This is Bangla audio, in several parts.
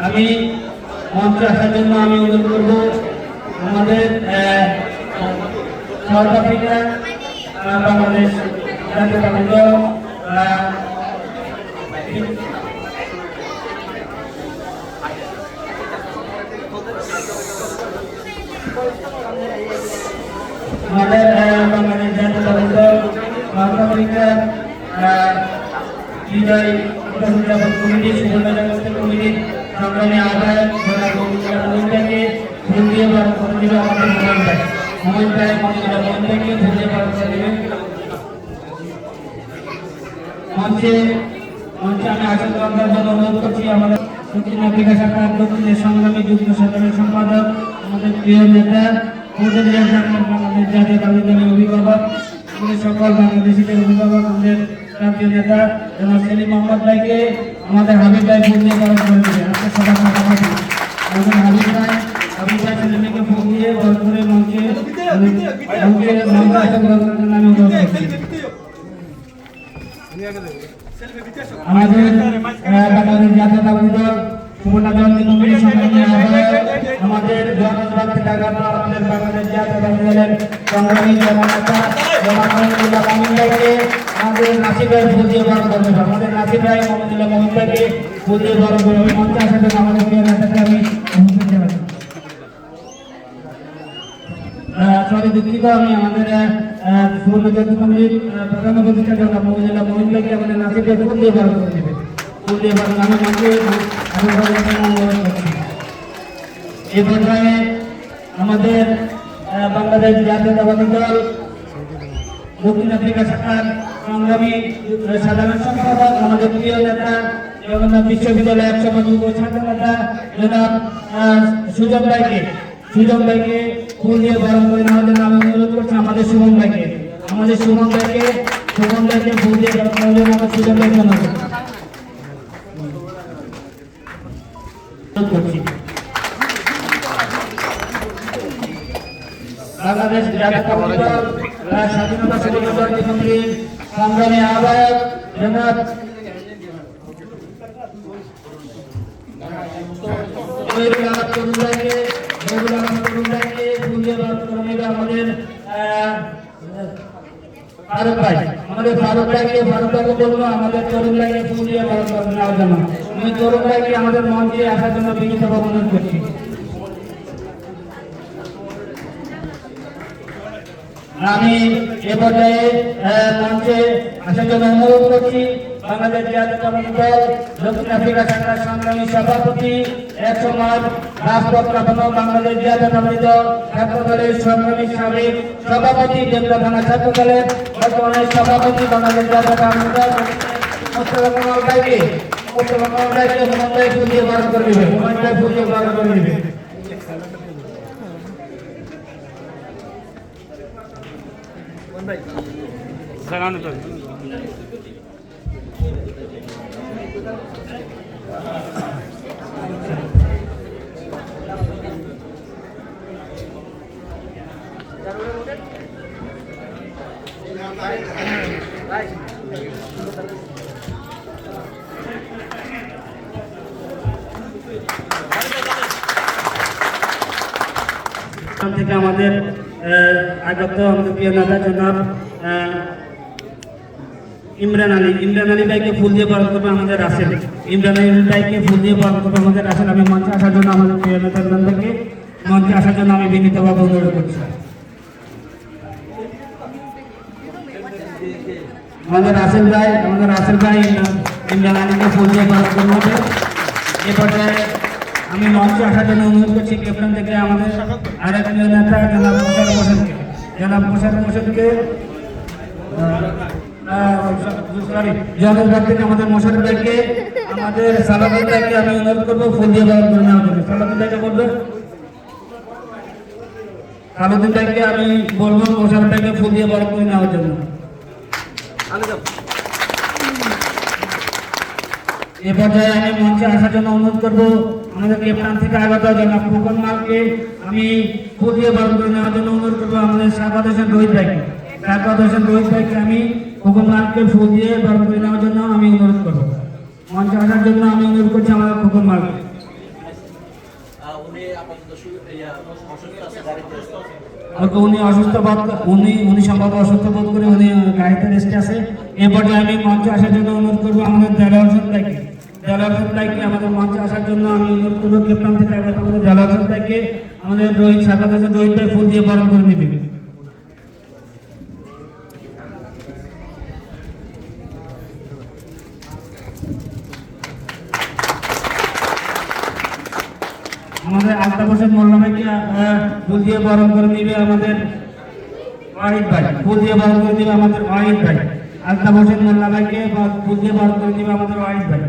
আমি মঞ্চে আসার জন্য আমি অনুরোধ করব আমাদের সাউথ আফ্রিকা বাংলাদেশ জাতীয়তাবাদী দল আমাদের বাংলাদেশ জাতীয়তাবাদী দল সাউথ আফ্রিকা বিজয় কমিটি কমিটি সংগ্রামী আহ্বায়ক মহিলাকে ভোট দিয়ে বার করে দিল আমাদের মহিলায় মহিলাকে ভোট দিয়ে বার করে দেবেন মঞ্চে আমি আসন করার জন্য অনুরোধ করছি আমাদের দক্ষিণ আফ্রিকা শাখার দক্ষিণের সংগ্রামী যুগ্ম সাধারণ সম্পাদক আমাদের প্রিয় নেতা বাংলাদেশ জাতীয়তাবাদী দলের অভিভাবক আমাদের সকল বাংলাদেশিদের অভিভাবক আমাদের জাতীয় নেতা জনাব সেলিম মোহাম্মদ ভাইকে আমাদের হাবিব ভাই ফোন দিয়ে বরণ করে দেবে আপনার সবার মোটামুটি আমাদের হাবিব ভাই সেলিমকে ফোন দিয়ে বরণ করে মঞ্চে আসন গ্রহণ করার নামে অনুরোধ করছি। আমাদের বাংলাদেশ জাতীয়তাবাদী দল সুবর্ণা জয়ন্তী কমিটির সংগ্রামী আহ্বায়ক আমাদের আমাদের বাংলাদেশ জাতীয়তাবাদী দলের সংগ্রামী জননেতা মহিদুল্লাহ মমিন ভাইকে আমাদের নাসির ভাই ফুল দিয়ে বরণ করবে আমাদের নাসির ভাই মহিদুল্লাহ মমিন ভাইকে ফুল দিয়ে বরণ করবে মঞ্চে আসার জন্য আমাদের প্রিয় নেতাকে আমি অনুরোধ জানাচ্ছি। সরি দুঃখিত আমি আমাদের সুবর্ণ জয়ন্তী কমিটির প্রধান উপদেষ্টা জনাব মহিদুল্লাহ মমিন ভাইকে আমাদের নাসির ভাই ফুল দিয়ে বরণ করে দেবে ফুল দিয়ে বরণ আমি মঞ্চে এই পর্যায়ে আমাদের বাংলাদেশ জাতীয়তাবাদী দল দক্ষিণ আফ্রিকা শাখার সংগ্রামী সাধারণ সম্পাদক আমাদের প্রিয় নেতা জগন্নাথ বিশ্ববিদ্যালয় একসময় যুব ছাত্র নেতা জনাব সুজন ভাইকে ফুল দিয়ে বরণ করে নেওয়ার জন্য আমি অনুরোধ করছি আমাদের সুমন ভাইকে ফুল দিয়ে বরণ করার জন্য আমার সুজন ভাইকে অনুরোধ করছি। বাংলাদেশ জাতীয়তাবাদী দল স্বাধীনতা সংগ্রামী কমিটির সংগ্রামী আহ্বায়ক জনাব আমাদের ফারুক ভাইকে বলবো আমাদের তরুণ ভাইকে ফুল দিয়ে বরণ করে নেওয়ার জন্য আমি তরুণ ভাইকে আমাদের মঞ্চে আসার জন্য বিনীতভাবে অনুরোধ করছি। আমি এ পর্যায়ে মঞ্চে আসার জন্য অনুরোধ করছি বাংলাদেশ জাতীয়তাবাদী দল দক্ষিণ আফ্রিকা শাখার সংগ্রামী সভাপতি, এক সময় রাজপথ কাঁপানো বাংলাদেশ জাতীয়তাবাদী দল ছাত্র দলের সংগ্রামী সাবেক সভাপতি, দেবদা থানা ছাত্র দলের বর্তমানে সভাপতি বাংলাদেশ জাতীয়তাবাদী দল মোস্তফা কামাল ভাইকে হুমায়ুন ভাই ফুলিয়ে বরণ করে দিবে। হুমায়ুন ভাই ফুলিয়ে বরণ করে দিবে। থেকে আমাদের আগত আমাদের প্রিয় নেতা জনাব ইমরান আলী ভাইকে ফুল দিয়ে বরণ করবে আমাদের রাসেল। ইমরান আলী ভাইকে ফুল দিয়ে বরণ করবে আমাদের রাসেল। আমি মঞ্চে আসার জন্য আমাদের প্রিয় নেতা থেকে মঞ্চে আসার জন্য আমি বিনীতভাবে অনুরোধ করছি। আমাদের রাসেল ভাই ইমরান আলীকে ফুল দিয়ে বরণ করবে হবে। এ পর্যায়ে আমি মঞ্চে আসার জন্য অনুরোধ করছি ক্যাপ্টেন থেকে আমাদের আরেক প্রিয় নেতা জনাব মোশাররফ হোসেনকে জনগণ থেকে আমাদের মোশাররফ ভাইকে, আমাদের সালাউদ্দিন ভাইকে আমি অনুরোধ করবো ফুল দিয়ে বরণ করে নেওয়ার জন্য। সালাউদ্দিন ভাইকে বলবে, সালাউদ্দিন ভাইকে আমি বলবো মোশাররফ ভাইকে ফুল দিয়ে বরণ করে নেওয়ার জন্য। এ পর্যায়ে আমি মঞ্চে আসার জন্য অনুরোধ করবো আমাদের ক্যাপ্টেন থেকে আগত জনাব খোকন মালকে আমি ফুল দিয়ে বরণ করে নেওয়ার জন্য অনুরোধ করবো। আমাদের সাকাত হোসেন রোহিত ভাইকে আমি খোকন মালকে ফুল দিয়ে বরণ করে নেওয়ার জন্য আমি অনুরোধ করবো। মঞ্চে আসার জন্য আমি অনুরোধ করছি আমাদের খোকন মালকে। উনি সম্ভবত অসুস্থ বোধ করে উনি গাড়িতে রেস্টে আছে। এ পর্যায়ে আমি মঞ্চে আসার জন্য অনুরোধ করবো আমাদের দেলোয়ার হোসেন ভাইকে আমাদের মঞ্চে আসার জন্য আমি অনুরোধ করবো। ক্যাপ্টেন থেকে আমাদের দেলোয়ার হোসেন ভাইকে আমাদের সাকাত হোসেন রোহিত ভাই ফুল দিয়ে বরণ করে নেবে। আমাদের আলতাফ হোসেন মোল্লা ভাইকে ফুল দিয়ে বরণ করে নিবে আমাদের ওয়াহিদ ভাই। আলতাফ হোসেন মোল্লা ভাইকে ফুল দিয়ে বরণ করে নিবে আমাদের ওয়াহিদ ভাই।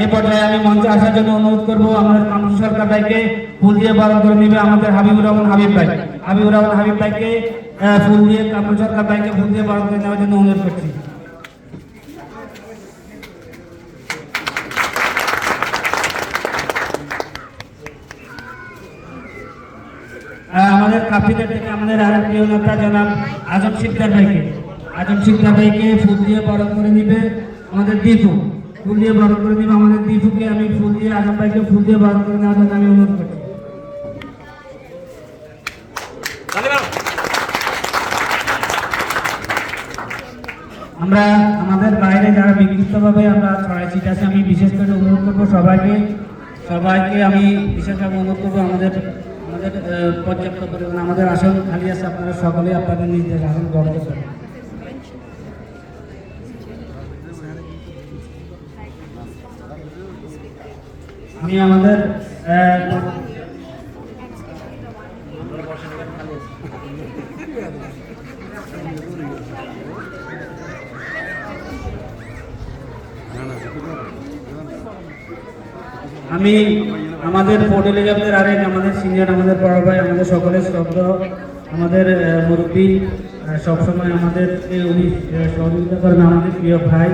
এই পর্যায়ে আমি মঞ্চে আসার জন্য অনুরোধ করবো আমাদের কামরুল সরকার ভাইকে ফুল দিয়ে বরণ করে নিবে আমাদের হাবিবুর রহমান হাবিব ভাইকে ফুল দিয়ে কামরুল সরকার ভাইকে ফুল দিয়ে বরণ করে নেওয়ার জন্য অনুরোধ করছি। আমাদের কাফিদের থেকে আমাদের আরেক প্রিয় নেতা জনাব আজম শিকদার ভাইকে ফুল দিয়ে বরণ করে নিবে আমাদের দীপু। দীপুকে আমি ফুল দিয়ে আজম ভাইকে ফুল দিয়ে বরণ করে নেওয়ার জন্য আমি অনুরোধ করছি। আমরা আমাদের বাইরে যারা বিক্ষিপ্তভাবে আমরা ছড়াই ছিট আছে, আমি বিশেষ করে অনুরোধ করবো সবাইকে আমি বিশেষভাবে অনুরোধ করবো আমাদের পর্যাপ্ত পরিমাণে আমাদের আসন খালি আছে, আপনারা সকলে আপনাদের নিজের আসন গ্রহণ করবেন। আমি আমাদের ফোর্ট এলিজাবেথের আরেক আমাদের সিনিয়র আমাদের বড় ভাই, আমাদের সকলের শব্দ আমাদের মুরব্বী, সবসময় আমাদেরকে উনি সহযোগিতা করেন আমাদের প্রিয় ভাই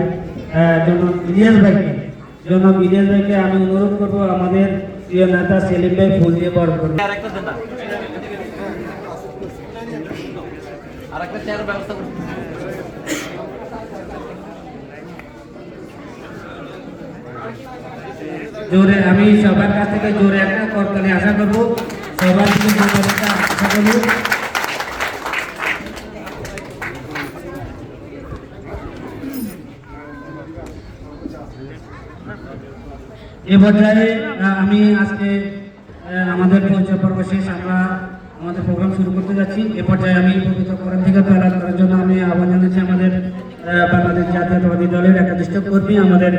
জনাব ইলিয়াস ভাইকে আমি অনুরোধ করবো আমাদের প্রিয় নেতা সেলিম ভাই ফুল দিয়ে বরণ করবেন। জোরে আমি সবার কাছ থেকে জোরে একটা করতালি আশা করবো, সবার থেকে জোরে একটা আশা করবো। এ পর্যায়ে আমি আজকে আমাদের পরিচয় পর্ব শেষ, আমরা আমাদের প্রোগ্রাম শুরু করতে যাচ্ছি। এ পর্যায়ে আমি পবিত্র কোরআন থেকে তেলাওয়াত করার জন্য আমি আহ্বান জানাচ্ছি আমাদের বাংলাদেশ জাতীয়তাবাদী দলের একাধিক কর্মী, আমাদের